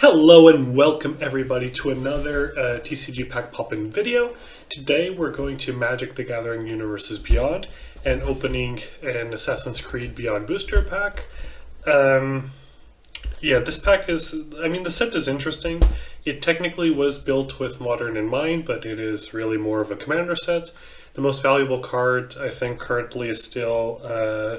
Hello and welcome everybody to another TCG PackPoppin video. Today we're going to Magic the Gathering Universes Beyond and opening an Assassin's Creed Beyond booster pack. This pack the set is interesting. It technically was built with Modern in mind, but it is really more of a Commander set. The most valuable card, I think, currently is still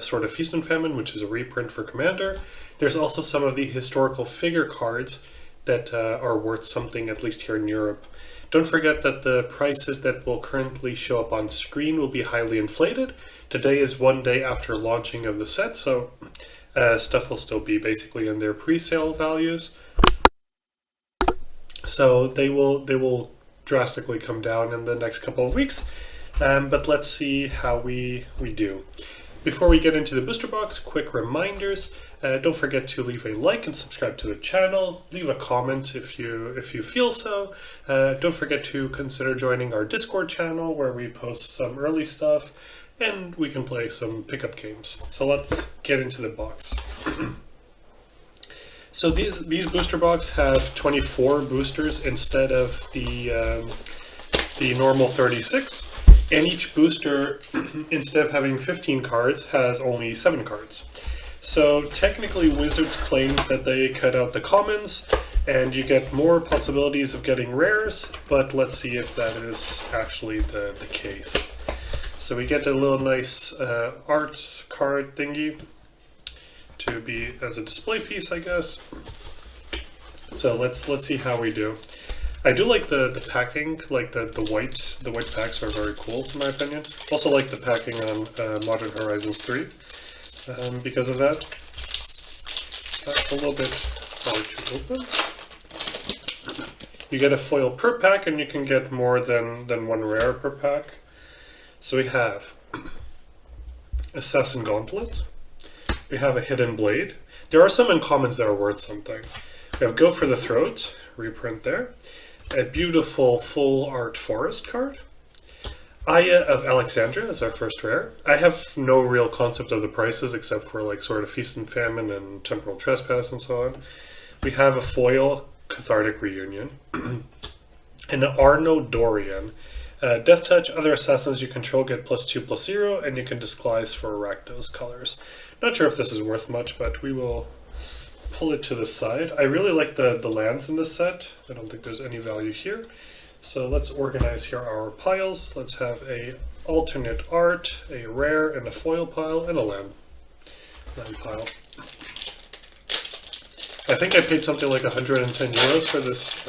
Sword of Feast and Famine, which is a reprint for Commander. There's also some of the historical figure cards that are worth something, at least here in Europe. Don't forget that the prices that will currently show up on screen will be highly inflated. Today is one day after launching of the set, so stuff will still be basically in their pre-sale values. So they will drastically come down in the next couple of weeks. But let's see how we do. Before we get into the booster box, quick reminders. Don't forget to leave a like and subscribe to the channel. Leave a comment if you feel so. Don't forget to consider joining our Discord channel where we post some early stuff and we can play some pickup games. So let's get into the box. So these booster boxes have 24 boosters instead of the normal 36. And each booster, instead of having 15 cards, has only 7 cards. So technically Wizards claims that they cut out the commons and you get more possibilities of getting rares, but let's see if that is actually the case. So we get a little nice art card thingy to be as a display piece, I guess. So let's see how we do. I do like the packing, like the white packs are very cool in my opinion. Also like the packing on Modern Horizons 3 because of that. That's a little bit hard to open. You get a foil per pack and you can get more than one rare per pack. So we have Assassin Gauntlet. We have a Hidden Blade. There are some uncommons that are worth something. We have Go for the Throat, reprint there. A beautiful full art forest card. Aya of Alexandria is our first rare. I have no real concept of the prices except for like Sword of Feast and Famine and Temporal Trespass and so on. We have a foil Cathartic Reunion. And an Arno Dorian. Death Touch, other assassins you control get +2/+0 and you can disguise for Arachnos colors. Not sure if this is worth much, but we will pull it to the side. I really like the lands in this set. I don't think there's any value here. So let's organize here our piles. Let's have a alternate art, a rare, and a foil pile, and a land pile. I think I paid something like 110 euros for this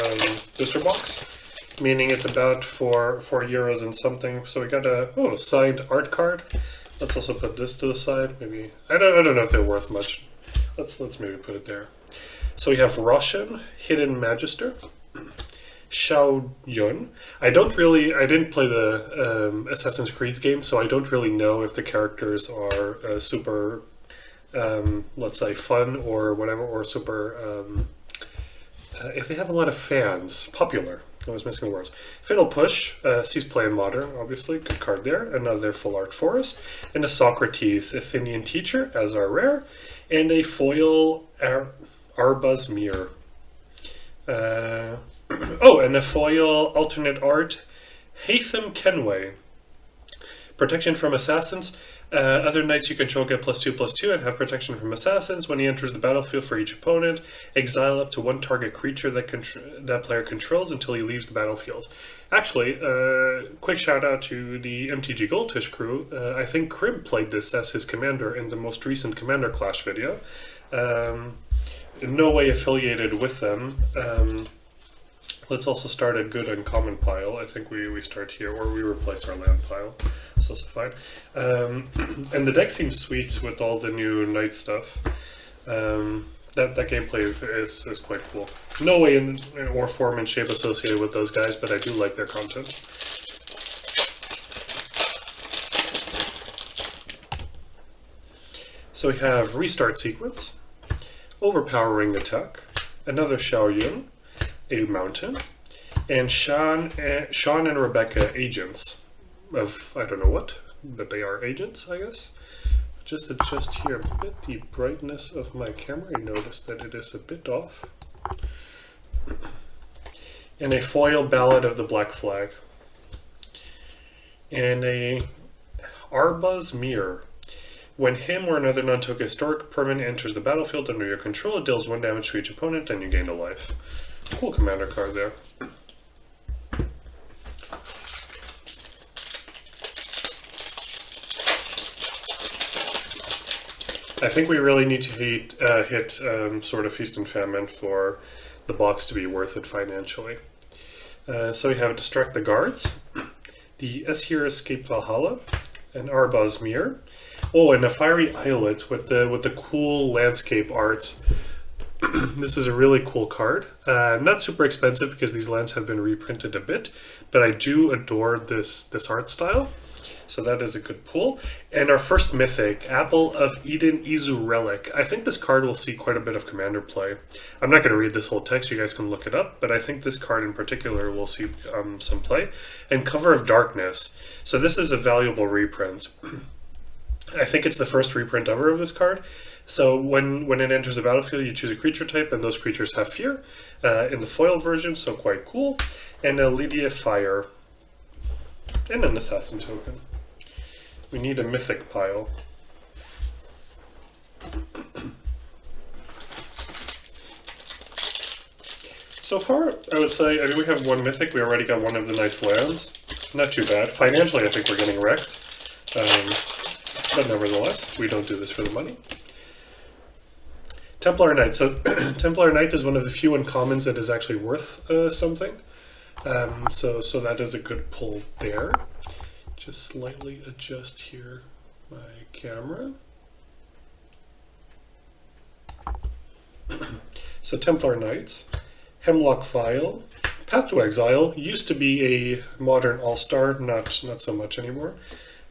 booster box, meaning it's about 4 euros and something. So we got a signed art card. Let's also put this to the side. Maybe I don't know if they're worth much. Let's maybe put it there. So we have Roshan, Hidden Magister, Xiao Yun. I didn't play the Assassin's Creed game, so I don't really know if the characters are super, let's say, fun or whatever, or super, if they have a lot of fans, popular. I was missing the words. Fatal Push, cease play in Modern, obviously, good card there. Another full art forest. And a Socrates, Athenian teacher, as our rare. And a foil Arbuz Mirror. And a foil alternate art Hatham Kenway. Protection from assassins. Other knights you control get +2/+2 and have protection from assassins. When he enters the battlefield for each opponent, exile up to one target creature that player controls until he leaves the battlefield. Actually, quick shout out to the MTG Goldfish crew. I think Crim played this as his commander in the most recent Commander Clash video. In no way affiliated with them. Let's also start a good uncommon pile. I think we start here, or we replace our land pile. So it's fine. And the deck seems sweet with all the new knight stuff. That gameplay is quite cool. No way in or form and shape associated with those guys, but I do like their content. So we have Restart Sequence, Overpowering Attack, another Xiao Yun, a Mountain, and Sean and Rebecca, agents of I don't know what, but they are agents, I guess. Just adjust here a bit the brightness of my camera. I noticed that it is a bit off. and a foil Ballad of the Black Flag, and a Arba's Mirror. When him or another non-token historic permanent enters the battlefield under your control, it deals 1 damage to each opponent and you gain a life. Cool commander card there. I think we really need to hit sort of Feast and Famine for the box to be worth it financially. So we have Distract the Guards, the Esir Escape Valhalla, an Arba's Mirror. Oh, and a Fiery Islet with the cool landscape art. This is a really cool card. Not super expensive because these lands have been reprinted a bit, but I do adore this art style. So that is a good pull. And our first mythic, Apple of Eden Izu Relic. I think this card will see quite a bit of commander play. I'm not going to read this whole text, you guys can look it up, but I think this card in particular will see some play. And Cover of Darkness. So this is a valuable reprint. I think it's the first reprint ever of this card. So when it enters the battlefield, you choose a creature type, and those creatures have fear in the foil version, so quite cool. And a Lydia Fire, and an Assassin token. We need a mythic pile. So far, I would say, I mean, we have one mythic. We already got one of the nice lands. Not too bad. Financially, I think we're getting wrecked. But nevertheless, we don't do this for the money. Templar Knight. So Templar Knight is one of the few uncommons that is actually worth something. So that is a good pull there. Just slightly adjust here my camera. So Templar Knight, Hemlock Vial, Path to Exile used to be a modern all-star, not so much anymore.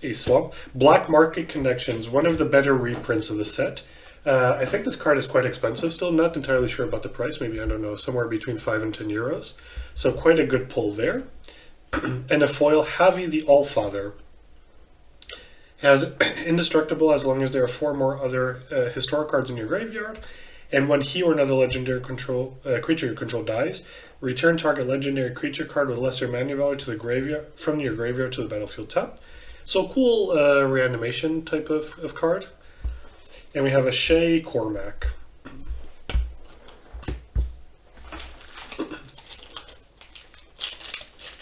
A Swamp, Black Market Connections, one of the better reprints of the set. I think this card is quite expensive still, not entirely sure about the price, maybe, I don't know, somewhere between 5 and 10 euros. So quite a good pull there. And a foil, Javi the Allfather. Has indestructible as long as there are 4 more other historic cards in your graveyard. And when he or another legendary creature you control dies, return target legendary creature card with lesser mana value to the graveyard from your graveyard to the battlefield top. So cool reanimation type of card. And we have a Shay Cormac.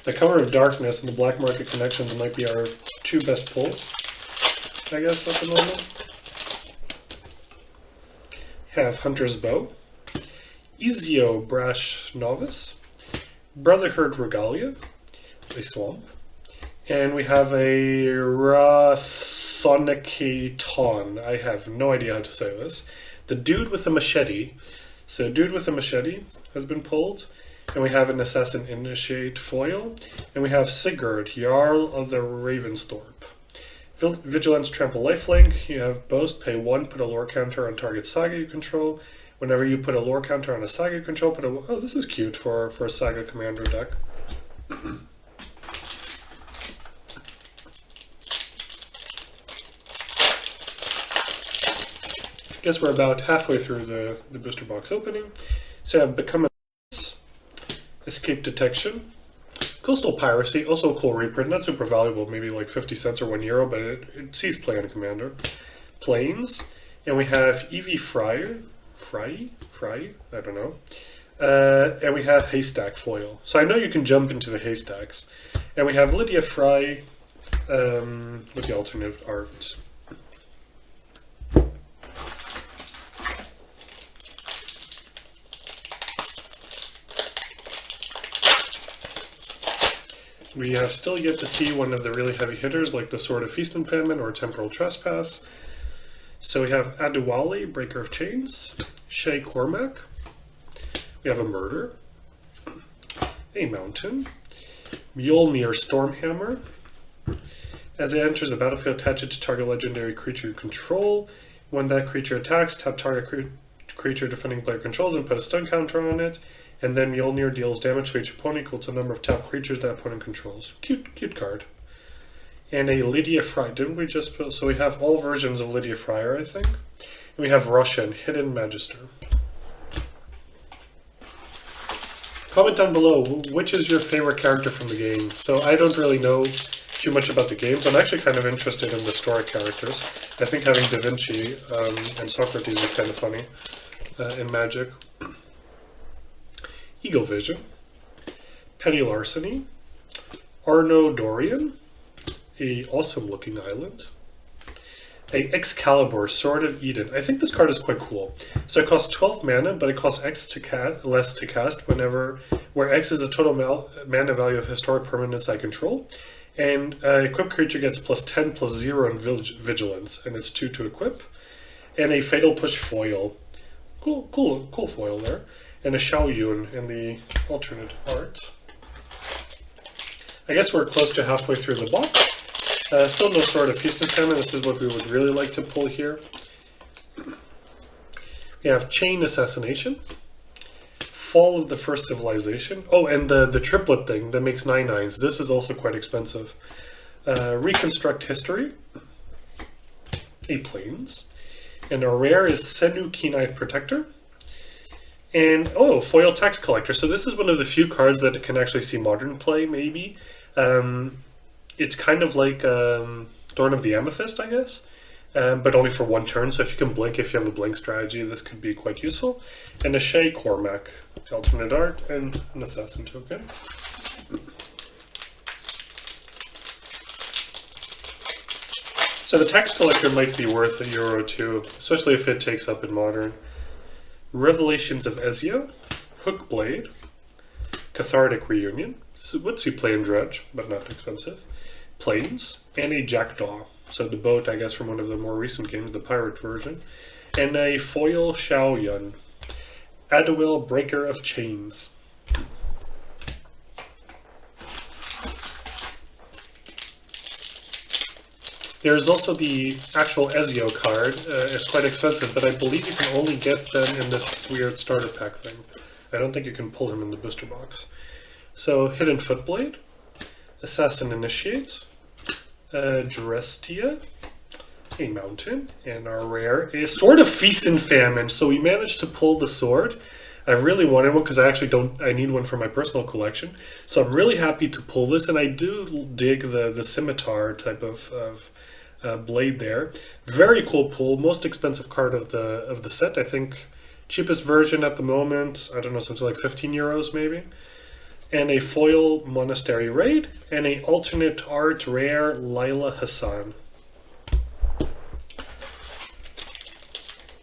The Cover of Darkness and the Black Market Connections might be our 2 best pulls, I guess, at the moment. Have Hunter's Bow, Ezio Brash Novice, Brotherhood Regalia, a Swamp, and we have a Rathonicaton. I have no idea how to say this. The Dude with a Machete. So Dude with a Machete has been pulled. And we have an Assassin Initiate foil. And we have Sigurd, Jarl of the Ravensthorpe. Vigilance, Trample, Lifelink. You have Boast, pay 1, put a lore counter on target saga you control. Whenever you put a lore counter on a saga you control, put a... Oh, this is cute for a saga commander deck. Guess we're about halfway through the booster box opening. So I have Become a Escape Detection. Coastal Piracy, also a cool reprint, not super valuable, maybe like 50 cents or €1, but it sees play on a commander. Plains, and we have Evie Fry, I don't know. And we have Haystack foil. So I know you can jump into the haystacks. And we have Lydia Fry with the alternative art. We have still yet to see one of the really heavy hitters like the Sword of Feast and Famine or Temporal Trespass. So we have Adewale, Breaker of Chains, Shay Cormac, we have a Murder, a Mountain, Mjolnir Stormhammer. As it enters the battlefield, attach it to target legendary creature you control. When that creature attacks, tap target creature defending player controls and put a stun counter on it. And then Mjolnir deals damage to each opponent equal to the number of tapped creatures that opponent controls. Cute card. And a Lydia Fry. Didn't we just put... So we have all versions of Lydia Fryer, I think. And we have Russian, Hidden Magister. Comment down below, which is your favorite character from the game? So I don't really know too much about the games. I'm actually kind of interested in the story characters. I think having Da Vinci and Socrates is kind of funny in Magic. Eagle Vision, Petty Larceny, Arno Dorian, a awesome looking island, a Excalibur, Sword of Eden. I think this card is quite cool. So it costs 12 mana, but it costs X less to cast where X is a total mana value of historic permanents I control. And equipped creature gets +10/+0 in vigilance, and it's 2 to equip. And a Fatal Push foil. Cool foil there. And a Xiao Yun in the alternate art. I guess we're close to halfway through the box. Still no Sword of Feast and Famine. This is what we would really like to pull here. We have Chain Assassination, Fall of the First Civilization. Oh, and the triplet thing that makes 9/9s. This is also quite expensive. Reconstruct History, a Plains, and our rare is Senu Keen-Eyed Protector. And oh, Foil Tax Collector. So this is one of the few cards that can actually see modern play, maybe. It's kind of like Thorn of the Amethyst, I guess, but only for 1 turn. So if you can blink, if you have a blink strategy, this could be quite useful. And a Shay Cormac, alternate art, and an Assassin token. So the Tax Collector might be worth €1 or 2, especially if it takes up in modern. Revelations of Ezio, Hookblade, Cathartic Reunion. So would see play in Dredge, but not expensive. Planes, and a Jackdaw. So the boat, I guess, from one of the more recent games, the pirate version. And a foil Xiao Yun. Adawil, Breaker of Chains. There's also the actual Ezio card. It's quite expensive, but I believe you can only get them in this weird starter pack thing. I don't think you can pull him in the booster box. So, Hidden Footblade, Assassin Initiate, Drestia, a Mountain, and our rare is Sword of Feast and Famine. So we managed to pull the sword. I really wanted one because I need one for my personal collection. So I'm really happy to pull this, and I do dig the scimitar type of blade there. Very cool pull, most expensive card of the set. I think cheapest version at the moment, I don't know, something like €15 maybe. And a foil Monastery Raid, and a alternate art rare Lila Hassan.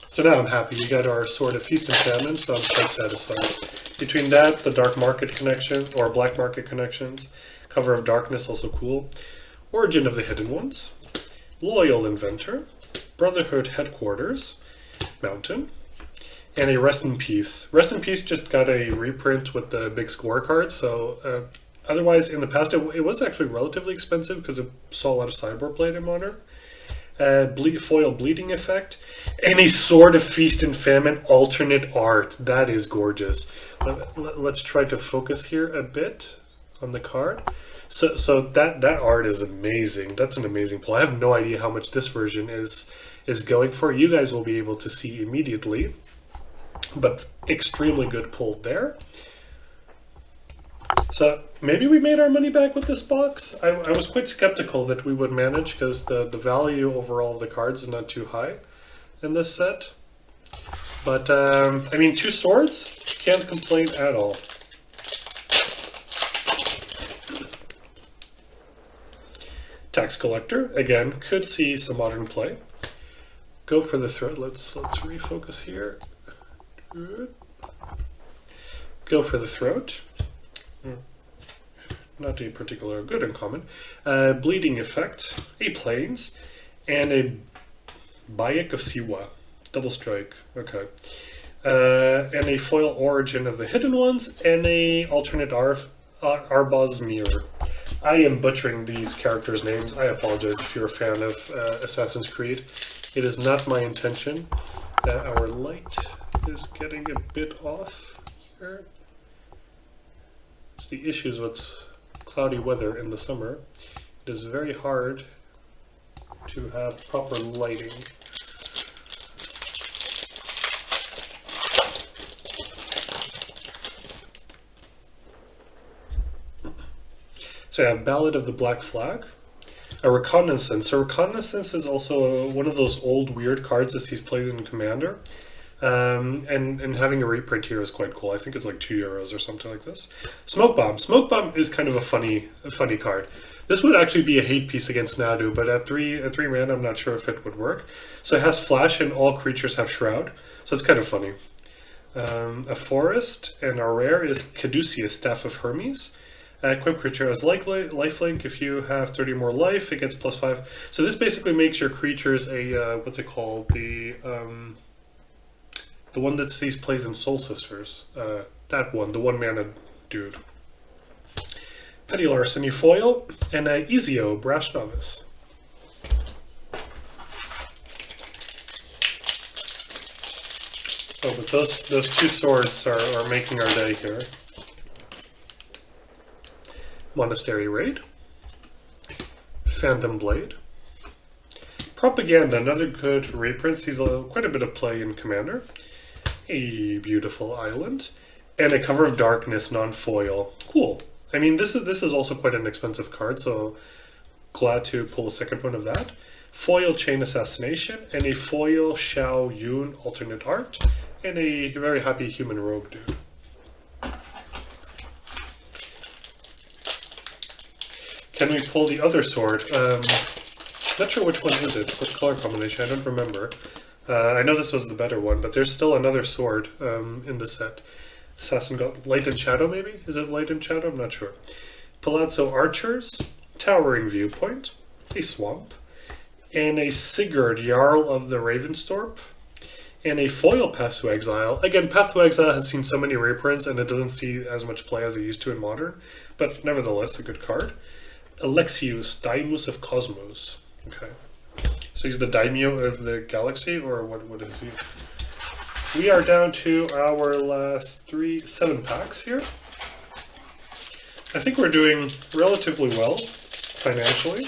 So now I'm happy. We got our Sword of Feast and Famine, so I'm quite satisfied. Between that, the Dark Market Connection, or Black Market Connections, Cover of Darkness, also cool. Origin of the Hidden Ones, Loyal Inventor, Brotherhood Headquarters, Mountain, and a Rest in Peace. Rest in Peace just got a reprint with the big scorecard, so otherwise in the past it was actually relatively expensive because it saw a lot of sideboard play in Modern. Foil Bleeding Effect, and a Sword of Feast and Famine alternate art. That is gorgeous. Let's try to focus here a bit on the card. So that art is amazing. That's an amazing pull. I have no idea how much this version is going for. You guys will be able to see immediately, but extremely good pull there. So maybe we made our money back with this box. I was quite skeptical that we would manage because the value overall of the cards is not too high in this set. But I mean, 2 swords, can't complain at all. Tax Collector, again, could see some modern play. Go for the throat. Let's refocus here. Go for the throat. Not a particular good uncommon. Bleeding Effect, a Plains, and a Bayek of Siwa. Double strike. Okay. And a foil Origin of the Hidden Ones, and a alternate Arbaz Mirror. I am butchering these characters' names. I apologize if you're a fan of Assassin's Creed. It is not my intention. Our light is getting a bit off here. It's the issues with cloudy weather in the summer. It is very hard to have proper lighting. So I have Ballad of the Black Flag, a Reconnaissance. So Reconnaissance is also one of those old weird cards that sees plays in Commander. And having a reprint here is quite cool. I think it's like €2 or something like this. Smoke Bomb. Smoke Bomb is kind of a funny card. This would actually be a hate piece against Nadu, but at three mana, I'm not sure if it would work. So it has Flash, and all creatures have Shroud. So it's kind of funny. A Forest, and our rare is Caduceus, Staff of Hermes. Equip creature has lifelink. If you have 30 more life, it gets +5. So this basically makes your creatures a what's it called? The one that sees plays in Soul Sisters. That one, the 1-mana dude. Petty Larceny foil, and Ezio, Brash Novice. Oh, but those 2 swords are making our day here. Monastery Raid. Phantom Blade. Propaganda, another good reprint. Sees quite a bit of play in Commander. A beautiful island. And a Cover of Darkness non-foil. Cool. I mean, this is also quite an expensive card, so glad to pull a second one of that. Foil Chain Assassination, and a foil Xiao Yun alternate art, and a very happy human rogue dude. Can we pull the other sword? Not sure which one is it. What color combination? I don't remember. I know this was the better one, but there's still another sword in the set. Assassin got Light and Shadow, maybe? Is it Light and Shadow? I'm not sure. Palazzo Archers, Towering Viewpoint, a Swamp, and a Sigurd, Jarl of the Ravensthorpe, and a foil Path to Exile. Again, Path to Exile has seen so many reprints, and it doesn't see as much play as it used to in Modern, but nevertheless, a good card. Alexius, Daimos of Cosmos. Okay. So he's the daimyo of the galaxy, or what is he? We are down to our last 7 packs here. I think we're doing relatively well, financially.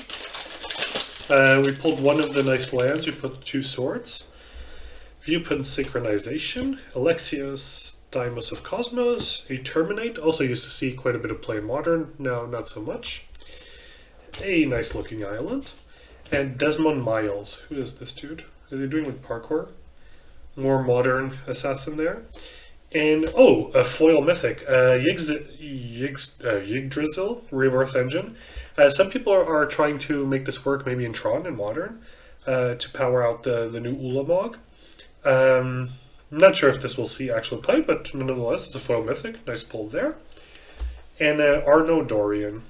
We pulled one of the nice lands, we put 2 swords. Viewpoint Synchronization, Alexios, Daimos of Cosmos, a Terminate, also used to see quite a bit of play in Modern, now not so much. A nice looking island. And Desmond Miles. Who is this dude? Is he doing with parkour? More modern assassin there. And, oh, a foil mythic. Yggdrasil, Rebirth Engine. Some people are trying to make this work maybe in Tron and Modern to power out the new Ulamog. Not sure if this will see actual play, but nonetheless, it's a foil mythic. Nice pull there. And Arno Dorian.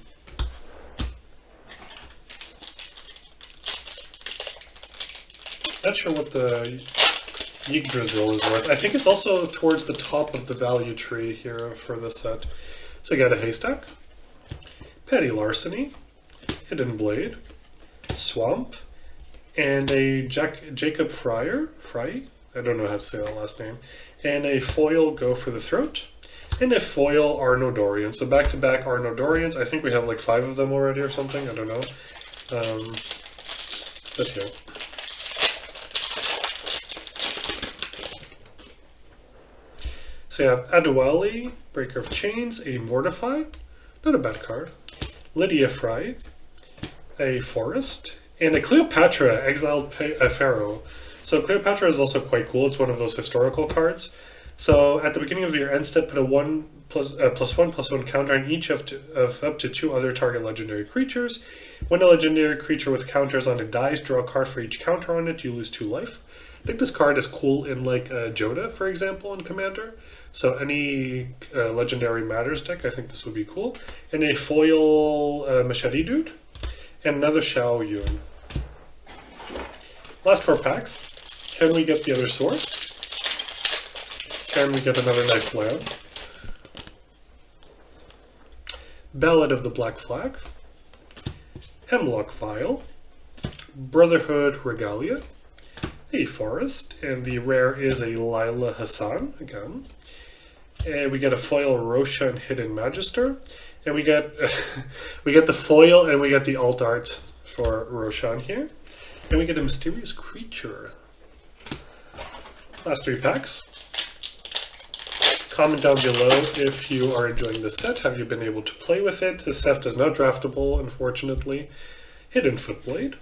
Not sure what the Yggdrasil is worth. I think it's also towards the top of the value tree here for this set. So I got a Haystack, Petty Larceny, Hidden Blade, Swamp, and a Jacob Frey, I don't know how to say that last name, and a foil Go for the Throat, and a foil Arno Dorian. So back-to-back Arno Dorians. I think we have like 5 of them already or something, I don't know. But yeah. So you have Adewale, Breaker of Chains, a Mortify, not a bad card, Lydia Fry, a Forest, and a Cleopatra, Exiled Pharaoh. So Cleopatra is also quite cool. It's one of those historical cards. So at the beginning of your end step, put a +1/+1 counter on each of up to 2 other target legendary creatures. When a legendary creature with counters on it dies, draw a card for each counter on it. You lose 2 life. I think this card is cool in like Joda, for example, in Commander. So any Legendary Matters deck, I think this would be cool. And a foil Machete Dude. And another Xiao Yun. Last 4 packs. Can we get the other sword? Can we get another nice land? Ballad of the Black Flag. Hemlock Vial. Brotherhood Regalia. A Forest, and the rare is a Lila Hassan again. And we get a foil Roshan Hidden Magister, and we get we get the foil and we get the alt art for Roshan here, and we get a mysterious creature. Last 3 packs. comment down below if you are enjoying this set. Have you been able to play with it? This set is not draftable, unfortunately. Hidden Footblade.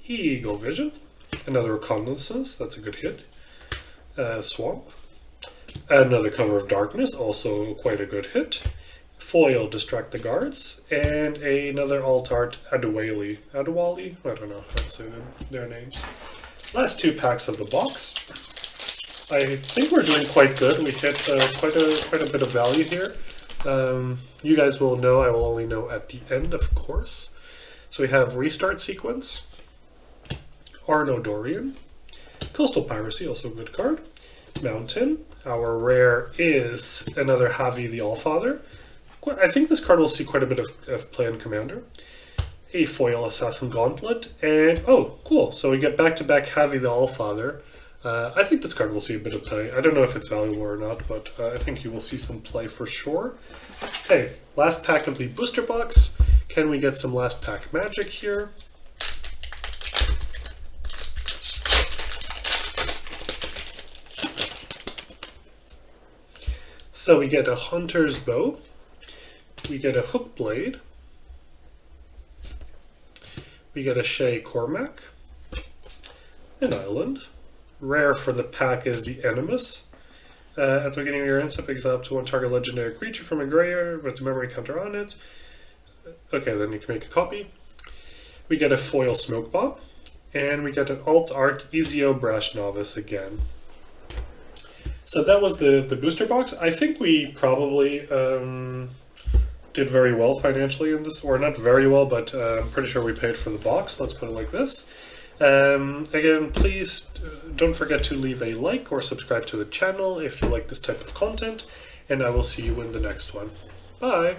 Eagle Vision. Another Reconnaissance, that's a good hit. Swamp. Another Cover of Darkness, also quite a good hit. Foil, Distract the Guards. And another alt art, Adwali. Adwali? I don't know how to say their names. Last 2 packs of the box. I think we're doing quite good. We hit quite a bit of value here. You guys will know, I will only know at the end, of course. So we have Restart Sequence, Arno Dorian, Coastal Piracy, also a good card, Mountain. Our rare is another Javi the Allfather. I think this card will see quite a bit of play in Commander. A foil Assassin Gauntlet, and oh, cool. So we get back-to-back Javi the Allfather. I think this card will see a bit of play. I don't know if it's valuable or not, but I think you will see some play for sure. Okay, last pack of the booster box. Can we get some last pack magic here? So we get a Hunter's Bow. We get a Hook Blade. We get a Shay Cormac. An Island. Rare for the pack is the Animus. At the beginning of your end, step exile up to 1 target legendary creature from a graveyard with the memory counter on it. Okay, then you can make a copy. We get a foil Smoke Bomb. And we get an alt art Ezio Brash Novice again. So that was the booster box. I think we probably did very well financially in this, or not very well, but I'm pretty sure we paid for the box. Let's put it like this. Again, please don't forget to leave a like or subscribe to the channel if you like this type of content, and I will see you in the next one. Bye!